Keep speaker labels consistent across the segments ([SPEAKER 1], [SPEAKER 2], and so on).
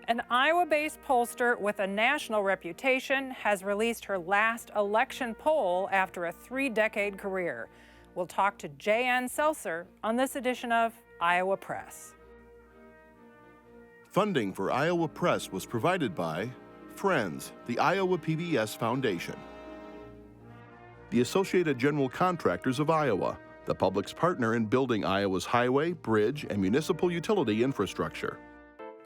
[SPEAKER 1] An Iowa-based pollster with a national reputation has released her last election poll after a 3-decade career. We'll talk to J.N. Selzer on this edition of Iowa Press.
[SPEAKER 2] Funding for Iowa Press was provided by Friends, the Iowa PBS Foundation, the Associated General Contractors of Iowa, the public's partner in building Iowa's highway, bridge, and municipal utility infrastructure.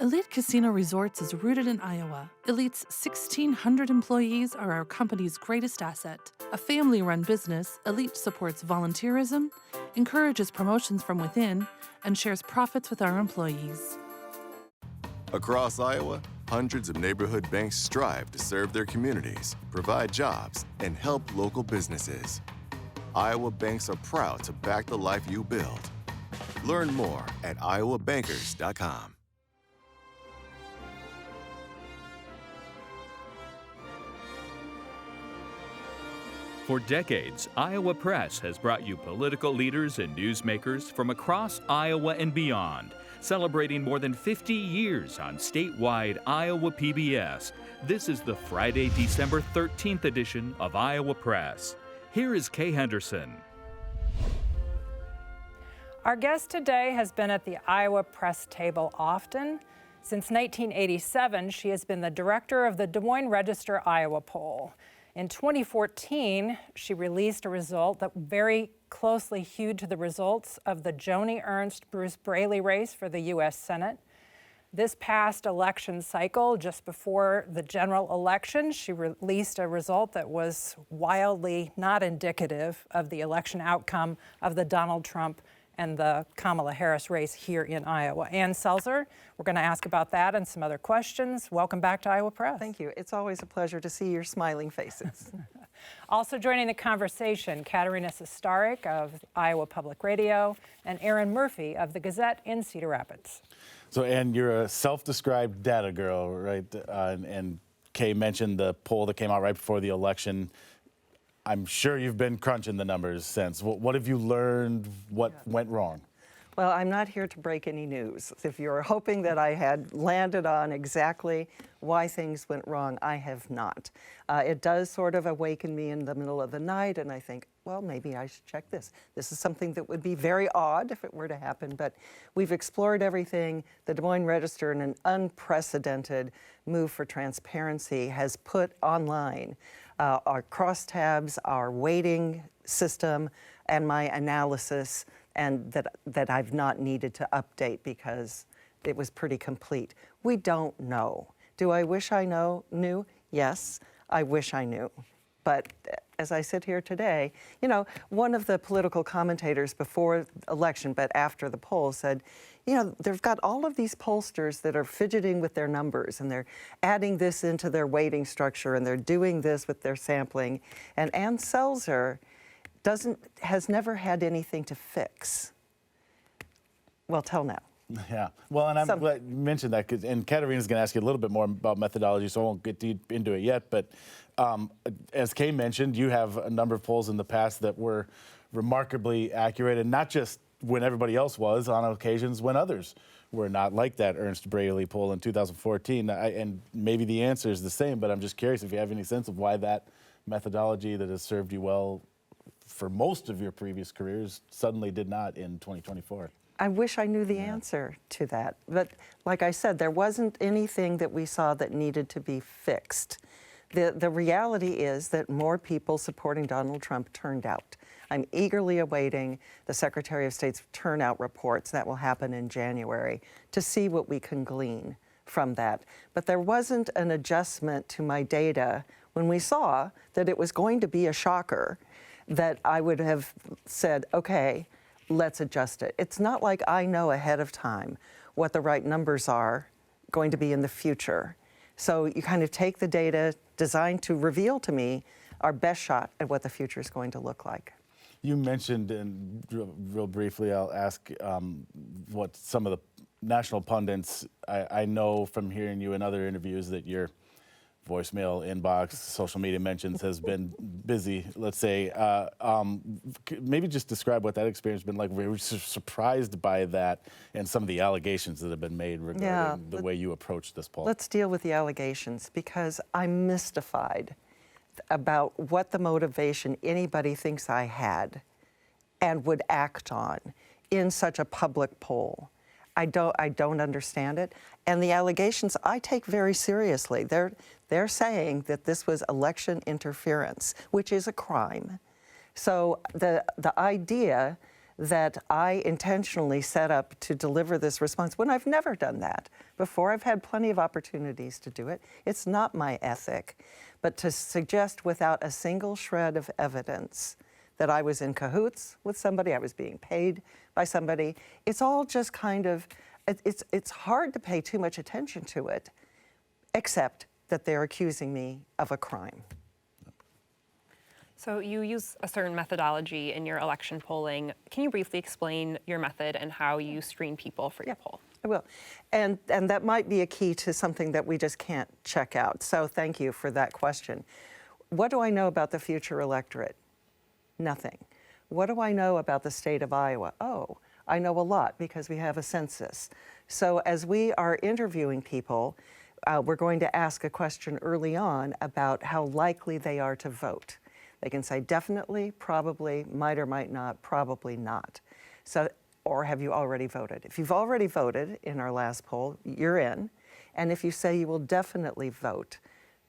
[SPEAKER 3] Elite Casino Resorts is rooted in Iowa. Elite's 1,600 employees are our company's greatest asset. A family-run business, Elite supports volunteerism, encourages promotions from within, and shares profits with our employees.
[SPEAKER 4] Across Iowa, hundreds of neighborhood banks strive to serve their communities, provide jobs, and help local businesses. Iowa banks are proud to back the life you build. Learn more at iowabankers.com.
[SPEAKER 5] For decades, Iowa Press has brought you political leaders and newsmakers from across Iowa and beyond, celebrating more than 50 years on statewide Iowa PBS. This is the Friday, December 13th edition of Iowa Press. Here is Kay Henderson.
[SPEAKER 1] Our guest today has been at the Iowa Press table often. Since 1987, she has been the director of the Des Moines Register Iowa poll. In 2014, she released a result that very closely hewed to the results of the Joni Ernst-Bruce Braley race for the U.S. Senate. This past election cycle, just before the general election, she released a result that was wildly not indicative of the election outcome of the Donald Trump and the Kamala Harris race here in Iowa. Ann Selzer, we're going to ask about that and some other questions. Welcome back to Iowa Press.
[SPEAKER 6] Thank you. It's always a pleasure to see your smiling faces.
[SPEAKER 1] Also joining the conversation, Katarina Sostaric of Iowa Public Radio and Erin Murphy of the Gazette in Cedar Rapids.
[SPEAKER 7] So, Ann, you're a self-described data girl, right? And Kay mentioned the poll that came out right before the election. I'm sure you've been crunching the numbers since. What have you learned? What went wrong?
[SPEAKER 6] Well, I'm not here to break any news. If you're hoping that I had landed on exactly why things went wrong, I have not. It does sort of awaken me in the middle of the night, and I think, well, maybe I should check this. This is something that would be very odd if it were to happen, but we've explored everything. The Des Moines Register, in an unprecedented move for transparency, has put online our crosstabs, our weighting system, and my analysis, and that I've not needed to update because it was pretty complete. We don't know. Do I wish I knew? Yes, I wish I knew. But as I sit here today, you know, one of the political commentators before election, but after the poll, said, you know, they've got all of these pollsters that are fidgeting with their numbers, and they're adding this into their weighting structure, and they're doing this with their sampling. And Ann Selzer has never had anything to fix. Well, till now.
[SPEAKER 7] Yeah, well, and I'm glad you mentioned that, and Katarina's going to ask you a little bit more about methodology, so I won't get deep into it yet. But as Kay mentioned, you have a number of polls in the past that were remarkably accurate, and not just when everybody else was, on occasions when others were not, like that Ernst Braley poll in 2014. And maybe the answer is the same, but I'm just curious if you have any sense of why that methodology that has served you well for most of your previous careers suddenly did not in 2024.
[SPEAKER 6] I wish I knew the answer to that. But like I said, there wasn't anything that we saw that needed to be fixed. The reality is that more people supporting Donald Trump turned out. I'm eagerly awaiting the Secretary of State's turnout reports that will happen in January to see what we can glean from that. But there wasn't an adjustment to my data when we saw that it was going to be a shocker that I would have said, okay, let's adjust it. It's not like I know ahead of time what the right numbers are going to be in the future. So you kind of take the data designed to reveal to me our best shot at what the future is going to look like.
[SPEAKER 7] You mentioned, and real briefly, I'll ask what some of the national pundits, I know from hearing you in other interviews that you're voicemail, inbox, social media mentions has been busy, let's say. Maybe just describe what that experience has been like. We were surprised by that and some of the allegations that have been made regarding the way you approached this poll.
[SPEAKER 6] Let's deal with the allegations, because I'm mystified about what the motivation anybody thinks I had and would act on in such a public poll. I don't understand it. And the allegations I take very seriously. They're saying that this was election interference, which is a crime. So the idea that I intentionally set up to deliver this response, when I've never done that before, I've had plenty of opportunities to do it. It's not my ethic. But to suggest without a single shred of evidence that I was in cahoots with somebody, I was being paid by somebody, it's all just kind of, it's hard to pay too much attention to it, except that they're accusing me of a crime.
[SPEAKER 8] So you use a certain methodology in your election polling. Can you briefly explain your method and how you screen people for your poll?
[SPEAKER 6] I will. And that might be a key to something that we just can't check out. So thank you for that question. What do I know about the future electorate? Nothing. What do I know about the state of Iowa? Oh, I know a lot because we have a census. So as we are interviewing people, we're going to ask a question early on about how likely they are to vote. They can say definitely, probably, might or might not, probably not. So, or have you already voted? If you've already voted in our last poll, you're in. And if you say you will definitely vote,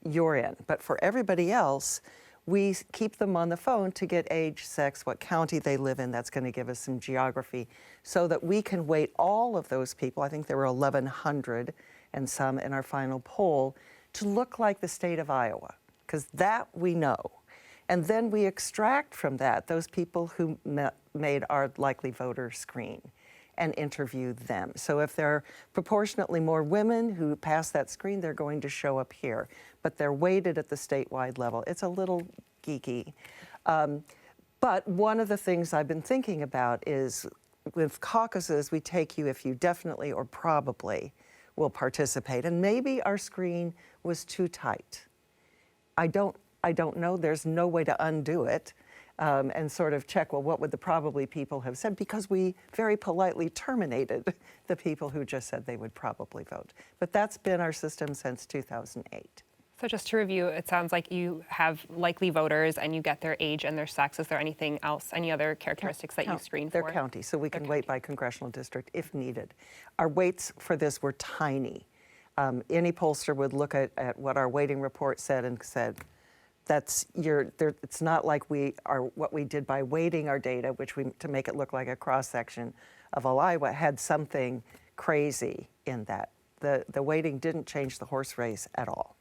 [SPEAKER 6] you're in. But for everybody else, we keep them on the phone to get age, sex, what county they live in. That's going to give us some geography so that we can weight all of those people. I think there were 1,100 and some in our final poll to look like the state of Iowa, because that we know. And then we extract from that those people who made our likely voter screen and interview them. So if there are proportionately more women who pass that screen, they're going to show up here. But they're weighted at the statewide level. It's a little geeky. But one of the things I've been thinking about is with caucuses, we take you if you definitely or probably will participate. And maybe our screen was too tight. I don't know. There's no way to undo it and sort of check, well, what would the probably people have said? Because we very politely terminated the people who just said they would probably vote. But that's been our system since 2008.
[SPEAKER 8] So just to review, it sounds like you have likely voters and you get their age and their sex. Is there anything else, any other characteristics that you screen for?
[SPEAKER 6] They're county, so we can weight by congressional district if needed. Our weights for this were tiny. Any pollster would look at what our weighting report said and said, it's not like what we did by weighting our data, which to make it look like a cross-section of all Iowa, had something crazy in that. The weighting didn't change the horse race at all.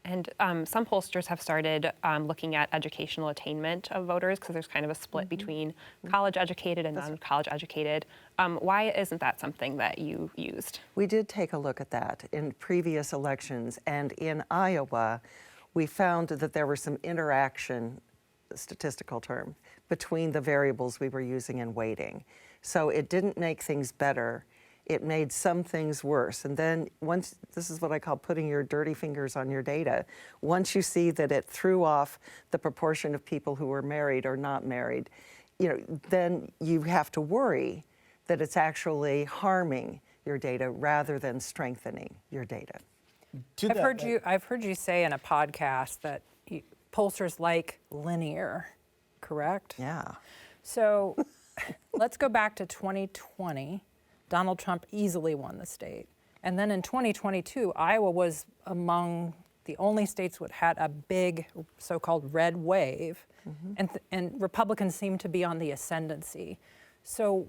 [SPEAKER 8] And some pollsters have started looking at educational attainment of voters, because there's kind of a split between college educated and non-college educated. Why isn't that something that you used? We
[SPEAKER 6] did take a look at that in previous elections, and in Iowa, we found that there were some interaction, statistical term, between the variables we were using in weighting. So it didn't make things better. It made some things worse. And then once, this is what I call putting your dirty fingers on your data. Once you see that it threw off the proportion of people who were married or not married, then you have to worry that it's actually harming your data rather than strengthening your data.
[SPEAKER 1] I've heard you say in a podcast that pollsters like linear, correct?
[SPEAKER 6] Yeah.
[SPEAKER 1] So let's go back to 2020. Donald Trump easily won the state. And then in 2022, Iowa was among the only states that had a big so-called red wave, and Republicans seemed to be on the ascendancy. So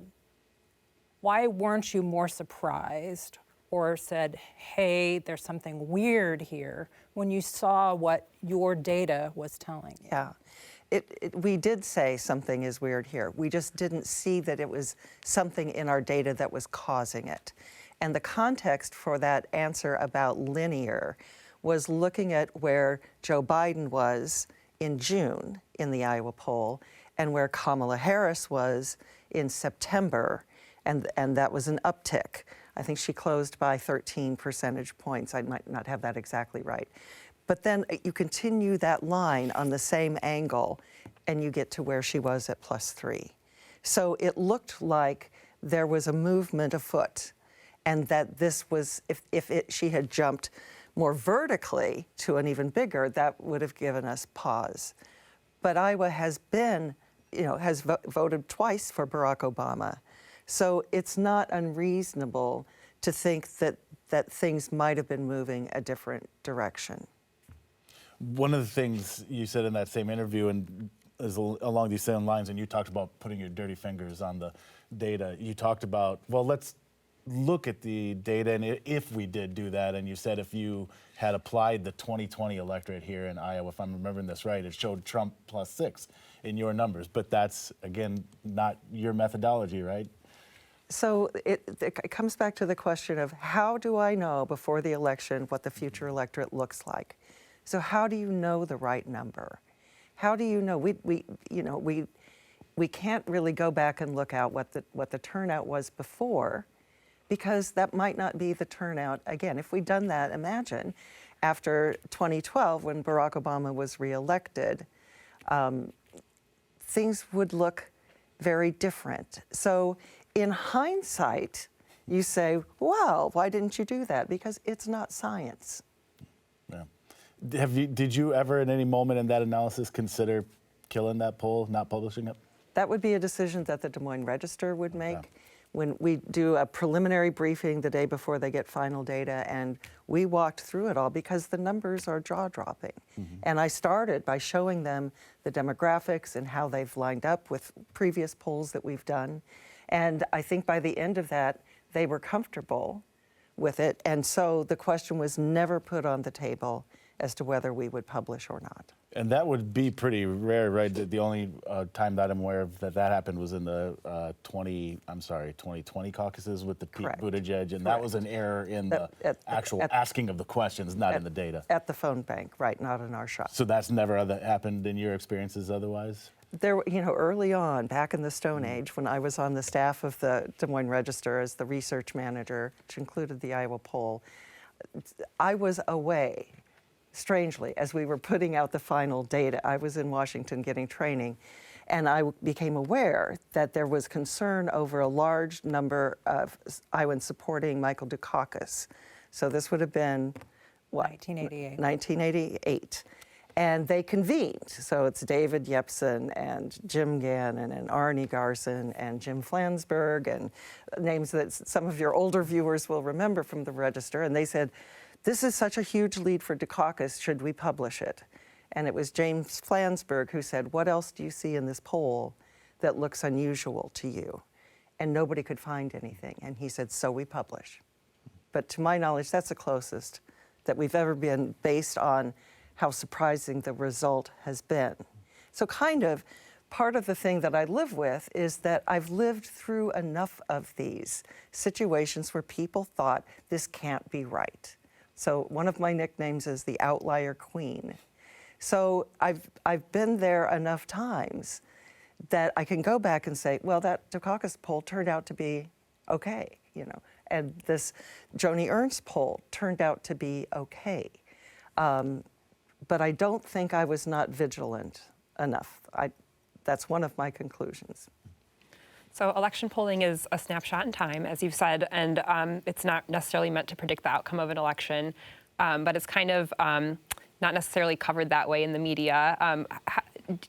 [SPEAKER 1] why weren't you more surprised or said, hey, there's something weird here, when you saw what your data was telling you?
[SPEAKER 6] Yeah. We did say something is weird here. We just didn't see that it was something in our data that was causing it. And the context for that answer about linear was looking at where Joe Biden was in June in the Iowa poll and where Kamala Harris was in September, and that was an uptick. I think she closed by 13 percentage points. I might not have that exactly right. But then you continue that line on the same angle, and you get to where she was at +3. So it looked like there was a movement afoot, and that this was, she had jumped more vertically to an even bigger, that would have given us pause. But Iowa has been, has voted twice for Barack Obama. So it's not unreasonable to think that things might have been moving a different direction.
[SPEAKER 7] One of the things you said in that same interview, and is along these same lines, and you talked about putting your dirty fingers on the data. You talked about, well, let's look at the data, and if we did do that, and you said if you had applied the 2020 electorate here in Iowa, if I'm remembering this right, it showed Trump +6 in your numbers. But that's, again, not your methodology, right?
[SPEAKER 6] So it comes back to the question of how do I know before the election what the future electorate looks like? So how do you know the right number? How do you know? We can't really go back and look at what the turnout was before, because that might not be the turnout again. If we'd done that, imagine after 2012 when Barack Obama was reelected, things would look very different. So in hindsight, you say, well, why didn't you do that? Because it's not science.
[SPEAKER 7] Yeah. Did you ever at any moment in that analysis consider killing that poll, not publishing it?
[SPEAKER 6] That would be a decision that the Des Moines Register would make. Yeah. When we do a preliminary briefing the day before they get final data, and we walked through it all because the numbers are jaw-dropping. Mm-hmm. And I started by showing them the demographics and how they've lined up with previous polls that we've done. And I think by the end of that, they were comfortable with it. And so the question was never put on the table as to whether we would publish or not.
[SPEAKER 7] And that would be pretty rare, right? The only time that I'm aware of that happened was in the 2020 caucuses with the Pete Buttigieg, and that was an error in the actual asking of the questions, not in the data.
[SPEAKER 6] At the phone bank, right, not in our shop.
[SPEAKER 7] So that's never happened in your experiences otherwise?
[SPEAKER 6] There, early on, back in the Stone Age, when I was on the staff of the Des Moines Register as the research manager, which included the Iowa poll, I was away. Strangely, as we were putting out the final data, I was in Washington getting training, and I became aware that there was concern over a large number of Iowans supporting Michael Dukakis. So this would have been, what?
[SPEAKER 1] 1988.
[SPEAKER 6] 1988. And they convened. So it's David Yepsen and Jim Gannon and Arnie Garson and Jim Flansburgh, and names that some of your older viewers will remember from the Register. And they said, this is such a huge lead for Dukakis, should we publish it? And it was James Flansburgh who said, what else do you see in this poll that looks unusual to you? And nobody could find anything. And he said, so we publish. But to my knowledge, that's the closest that we've ever been based on how surprising the result has been. So kind of part of the thing that I live with is that I've lived through enough of these situations where people thought this can't be right. So one of my nicknames is the outlier queen. So I've been there enough times that I can go back and say, well, that Dukakis poll turned out to be okay, and this Joni Ernst poll turned out to be okay. But I don't think I was not vigilant enough. That's one of my conclusions.
[SPEAKER 8] So election polling is a snapshot in time, as you've said, and it's not necessarily meant to predict the outcome of an election, but it's kind of not necessarily covered that way in the media.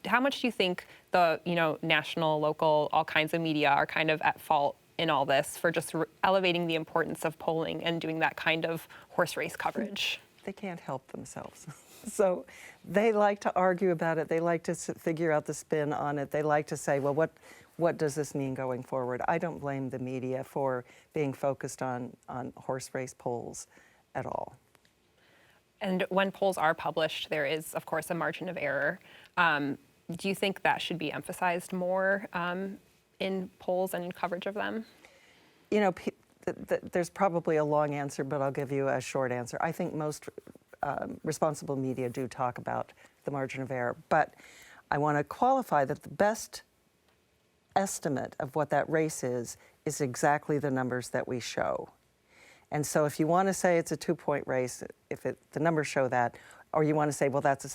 [SPEAKER 8] How much do you think the national, local, all kinds of media are kind of at fault in all this for just elevating the importance of polling and doing that kind of horse race coverage?
[SPEAKER 6] They can't help themselves. So they like to argue about it. They like to figure out the spin on it. They like to say, well, what does this mean going forward? I don't blame the media for being focused on horse race polls at all.
[SPEAKER 8] And when polls are published, there is, of course, a margin of error. Do you think that should be emphasized more in polls and in coverage of them?
[SPEAKER 6] There's probably a long answer, but I'll give you a short answer. I think most responsible media do talk about the margin of error, but I want to qualify that the best estimate of what that race is exactly the numbers that we show. And so if you want to say it's a 2-point race, the numbers show that, or you want to say, well, that's a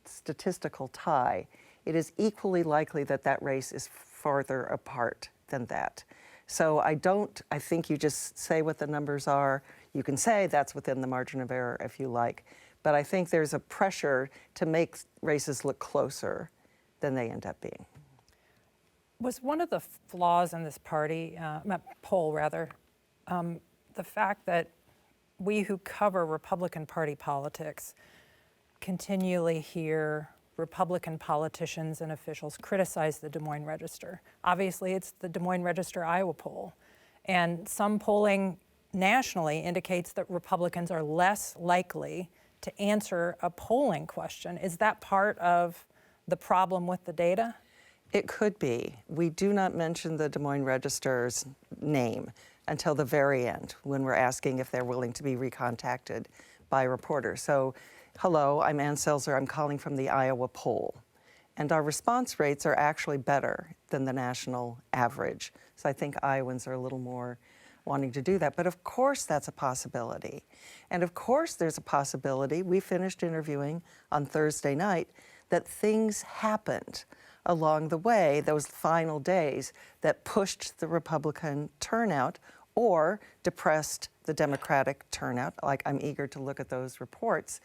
[SPEAKER 6] statistical tie, it is equally likely that that race is farther apart than that. So I think you just say what the numbers are. You can say that's within the margin of error if you like, but I think there's a pressure to make races look closer than they end up being.
[SPEAKER 1] Was one of the flaws in this poll, the fact that we who cover Republican Party politics continually hear Republican politicians and officials criticize the Des Moines Register? Obviously, it's the Des Moines Register Iowa poll, and some polling nationally indicates that Republicans are less likely to answer a polling question. Is that part of the problem with the data?
[SPEAKER 6] It could be. We do not mention the Des Moines Register's name until the very end when we're asking if they're willing to be recontacted by reporters. So, hello, I'm Ann Selzer. I'm calling from the Iowa poll. And our response rates are actually better than the national average. So I think Iowans are a little more wanting to do that. But of course that's a possibility. And of course there's a possibility, we finished interviewing on Thursday night, that things happened along the way, those final days, that pushed the Republican turnout or depressed the Democratic turnout. Like, I'm eager to look at those reports.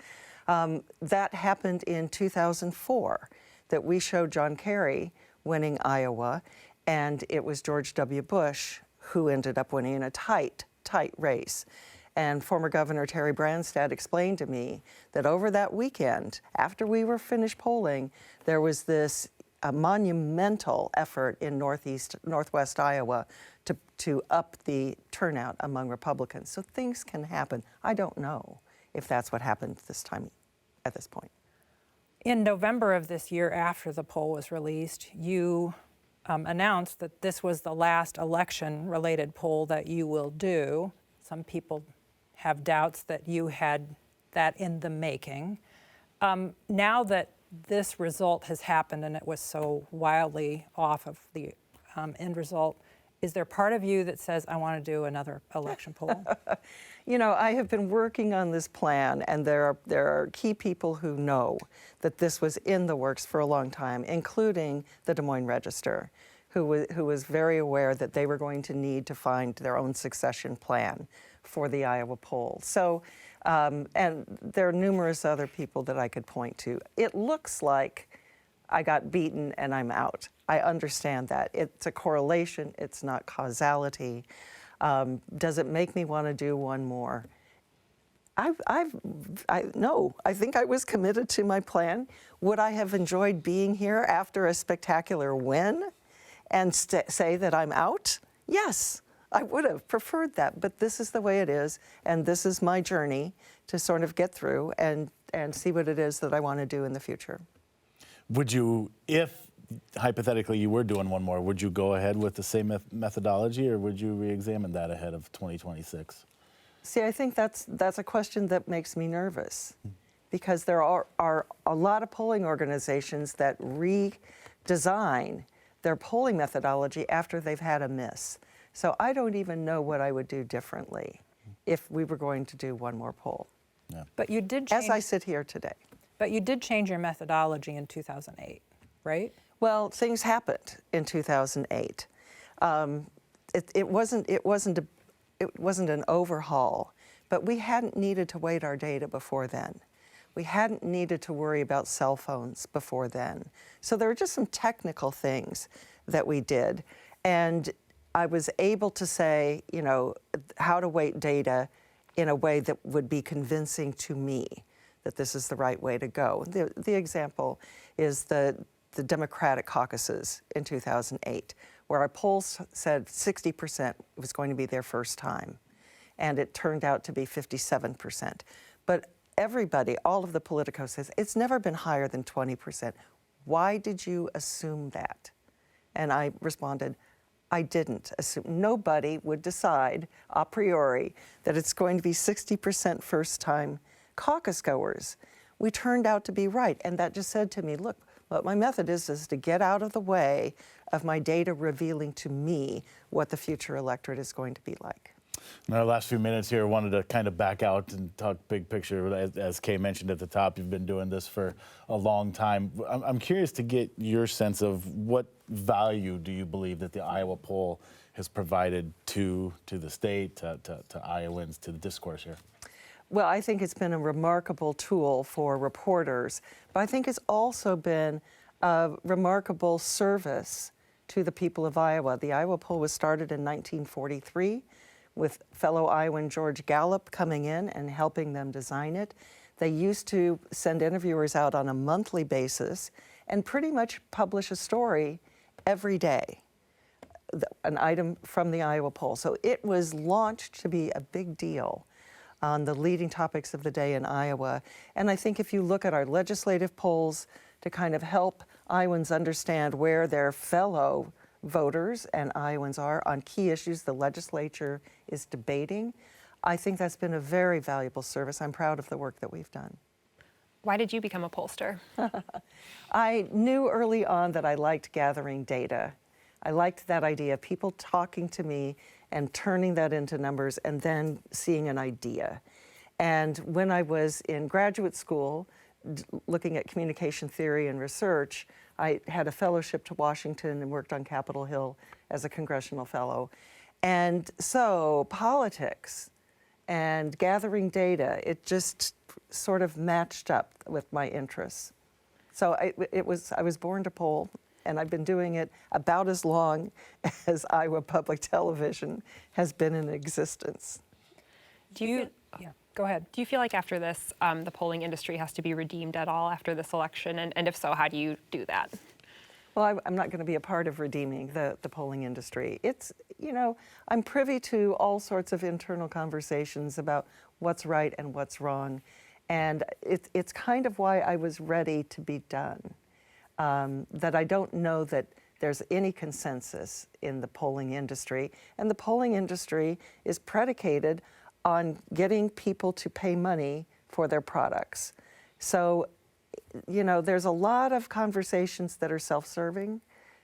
[SPEAKER 6] That happened in 2004, that we showed John Kerry winning Iowa, and it was George W. Bush who ended up winning in a tight race. And former Governor Terry Branstad explained to me that over that weekend, after we were finished polling, there was this monumental effort in northwest Iowa to up the turnout among Republicans. So things can happen. I don't know if that's what happened this time, at this point.
[SPEAKER 1] In November of this year, after the poll was released, you announced that this was the last election-related poll that you will do. Some people have doubts that you had that in the making. Now that this result has happened and it was so wildly off of the end result, is there part of you that says, I want to do another election poll?
[SPEAKER 6] You know, I have been working on this plan, and there are key people who know that this was in the works for a long time, including the Des Moines Register, who was very aware that they were going to need to find their own succession plan for the Iowa poll. So, and there are numerous other people that I could point to. It looks like I got beaten and I'm out. I understand that. It's a correlation, it's not causality. Does it make me want to do one more? No, I think I was committed to my plan. Would I have enjoyed being here after a spectacular win and say that I'm out? Yes, I would have preferred that, but this is the way it is, and this is my journey to sort of get through and see what it is that I want to do in the future.
[SPEAKER 7] Would you, if hypothetically you were doing one more, would you go ahead with the same methodology, or would you re-examine that ahead of 2026?
[SPEAKER 6] See, I think that's a question that makes me nervous, because there are a lot of polling organizations that redesign their polling methodology after they've had a miss. So I don't even know what I would do differently if we were going to do one more poll.
[SPEAKER 7] Yeah.
[SPEAKER 1] But you did change,
[SPEAKER 6] as I sit here today.
[SPEAKER 1] But you did change your methodology in 2008, right?
[SPEAKER 6] Well, things happened in 2008. It wasn't an overhaul, but we hadn't needed to weight our data before then. We hadn't needed to worry about cell phones before then. So there were just some technical things that we did. And I was able to say, you know, how to weight data in a way that would be convincing to me that this is the right way to go. The example is the Democratic caucuses in 2008, where our polls said 60% was going to be their first time, and it turned out to be 57%. But everybody, all of the politicos says, it's never been higher than 20%. Why did you assume that? And I responded, I didn't assume. Nobody would decide a priori that it's going to be 60% first-time caucus goers. We turned out to be right, and that just said to me, look, what my method is to get out of the way of my data revealing to me what the future electorate is going to be like.
[SPEAKER 7] In our last few minutes here, I wanted to kind of back out and talk big picture. As Kay mentioned at the top, you've been doing this for a long time. I'm curious to get your sense of what value do you believe that the Iowa poll has provided to the state, to Iowans, to the discourse here?
[SPEAKER 6] Well, I think it's been a remarkable tool for reporters, but I think it's also been a remarkable service to the people of Iowa. The Iowa poll was started in 1943 with fellow Iowan George Gallup coming in and helping them design it. They used to send interviewers out on a monthly basis and pretty much publish a story every day, an item from the Iowa poll. So it was launched to be a big deal on the leading topics of the day in Iowa. And I think if you look at our legislative polls to kind of help Iowans understand where their fellow voters and Iowans are on key issues the legislature is debating, I think that's been a very valuable service. I'm proud of the work that we've done.
[SPEAKER 8] Why did you become a pollster?
[SPEAKER 6] I knew early on that I liked gathering data. I liked that idea of people talking to me and turning that into numbers and then seeing an idea. And when I was in graduate school, looking at communication theory and research, I had a fellowship to Washington and worked on Capitol Hill as a congressional fellow. And so politics and gathering data, it just sort of matched up with my interests. So I was born to poll, and I've been doing it about as long as Iowa Public Television has been in existence.
[SPEAKER 1] Yeah, go ahead.
[SPEAKER 8] Do you feel like after this, the polling industry has to be redeemed at all after this election? And if so, how do you do that?
[SPEAKER 6] Well, I'm not going to be a part of redeeming the polling industry. It's, I'm privy to all sorts of internal conversations about what's right and what's wrong. And it's kind of why I was ready to be done. That I don't know that there's any consensus in the polling industry. And the polling industry is predicated on getting people to pay money for their products. So, there's a lot of conversations that are self-serving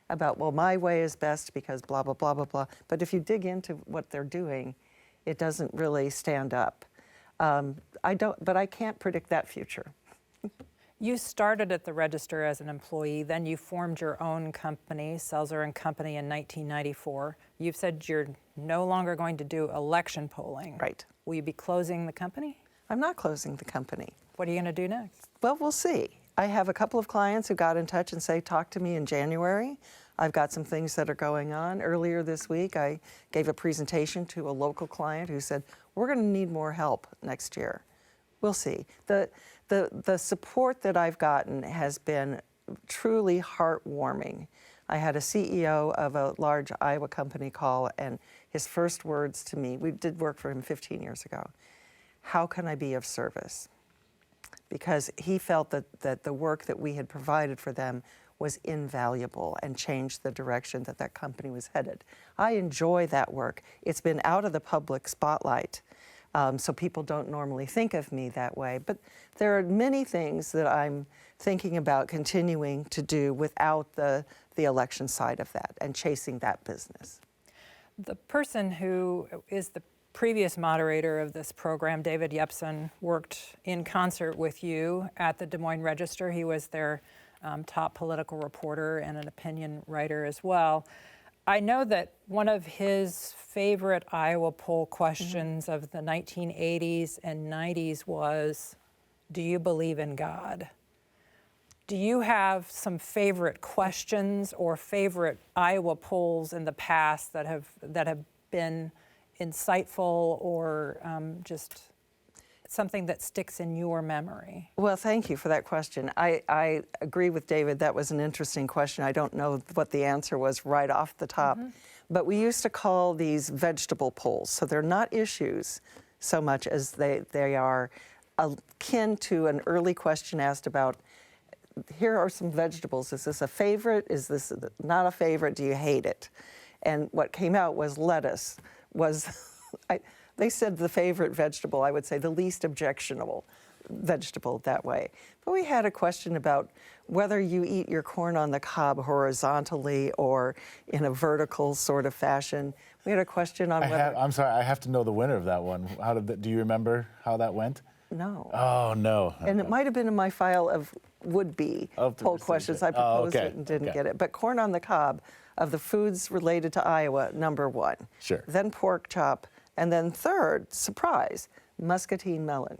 [SPEAKER 6] about, well, my way is best because blah, blah, blah, blah, blah. But if you dig into what they're doing, it doesn't really stand up. But I can't predict that future.
[SPEAKER 1] You started at the Register as an employee, then you formed your own company, Selzer Company, in 1994. You've said you're no longer going to do election polling.
[SPEAKER 6] Right.
[SPEAKER 1] Will you be closing the company?
[SPEAKER 6] I'm not closing the company.
[SPEAKER 1] What are you going to do next?
[SPEAKER 6] Well, we'll see. I have a couple of clients who got in touch and say, talk to me in January. I've got some things that are going on. Earlier this week, I gave a presentation to a local client who said, we're going to need more help next year. We'll see. The support that I've gotten has been truly heartwarming. I had a CEO of a large Iowa company call, and his first words to me, we did work for him 15 years ago, how can I be of service? Because he felt that the work that we had provided for them was invaluable and changed the direction that that company was headed. I enjoy that work. It's been out of the public spotlight, so people don't normally think of me that way. But there are many things that I'm thinking about continuing to do without the election side of that and chasing that business.
[SPEAKER 1] The person who is the previous moderator of this program, David Yepsen, worked in concert with you at the Des Moines Register. He was their top political reporter and an opinion writer as well. I know that one of his favorite Iowa poll questions of the 1980s and 90s was, do you believe in God? Do you have some favorite questions or favorite Iowa polls in the past that have been insightful or just something that sticks in your memory?
[SPEAKER 6] Well, thank you for that question. I agree with David. That was an interesting question. I don't know what the answer was right off the top. But we used to call these vegetable polls. So they're not issues so much as they are akin to an early question asked about, here are some vegetables. Is this a favorite? Is this not a favorite? Do you hate it? And what came out was lettuce was, they said the favorite vegetable, I would say the least objectionable. vegetable that way. But we had a question about whether you eat your corn on the cob horizontally or in a vertical sort of fashion. We had a question on whether...
[SPEAKER 7] I'm sorry, I have to know the winner of that one. Do you remember how that went?
[SPEAKER 6] No.
[SPEAKER 7] Oh, no.
[SPEAKER 6] And it might have been in my file of would-be poll questions. I proposed it and didn't get it. But corn on the cob, of the foods related to Iowa, number 1.
[SPEAKER 7] Sure.
[SPEAKER 6] Then pork chop. And then third, surprise, muscatine melon.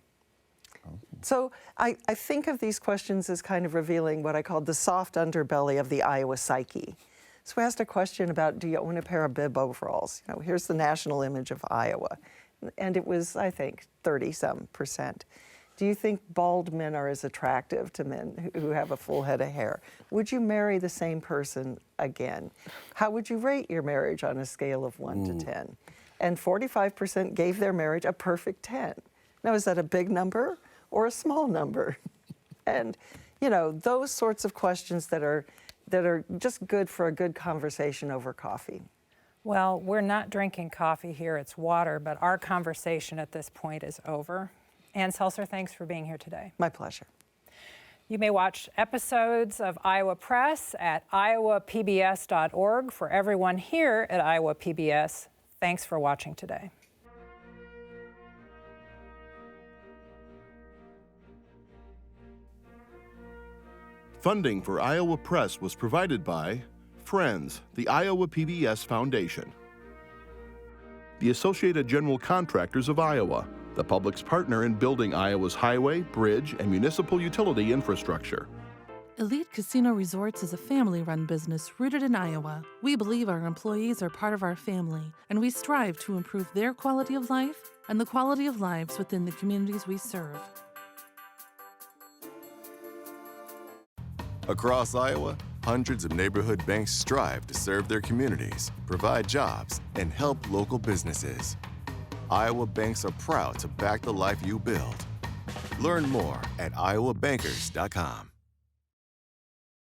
[SPEAKER 6] So I think of these questions as kind of revealing what I call the soft underbelly of the Iowa psyche. So we asked a question about, do you own a pair of bib overalls? You know, here's the national image of Iowa. And it was, I think, 30-some%. Do you think bald men are as attractive to men who have a full head of hair? Would you marry the same person again? How would you rate your marriage on a scale of 1 to 10? And 45% gave their marriage a perfect 10. Now, is that a big number or a small number? And, you know, those sorts of questions that are just good for a good conversation over coffee.
[SPEAKER 1] Well, we're not drinking coffee here, it's water, but our conversation at this point is over. Ann Selzer, thanks for being here today.
[SPEAKER 6] My pleasure.
[SPEAKER 1] You may watch episodes of Iowa Press at iowapbs.org. For everyone here at Iowa PBS, thanks for watching today.
[SPEAKER 2] Funding for Iowa Press was provided by Friends, the Iowa PBS Foundation, the Associated General Contractors of Iowa, the public's partner in building Iowa's highway, bridge, and municipal utility infrastructure.
[SPEAKER 3] Elite Casino Resorts is a family-run business rooted in Iowa. We believe our employees are part of our family, and we strive to improve their quality of life and the quality of lives within the communities we serve.
[SPEAKER 4] Across Iowa, hundreds of neighborhood banks strive to serve their communities, provide jobs, and help local businesses. Iowa banks are proud to back the life you build. Learn more at iowabankers.com.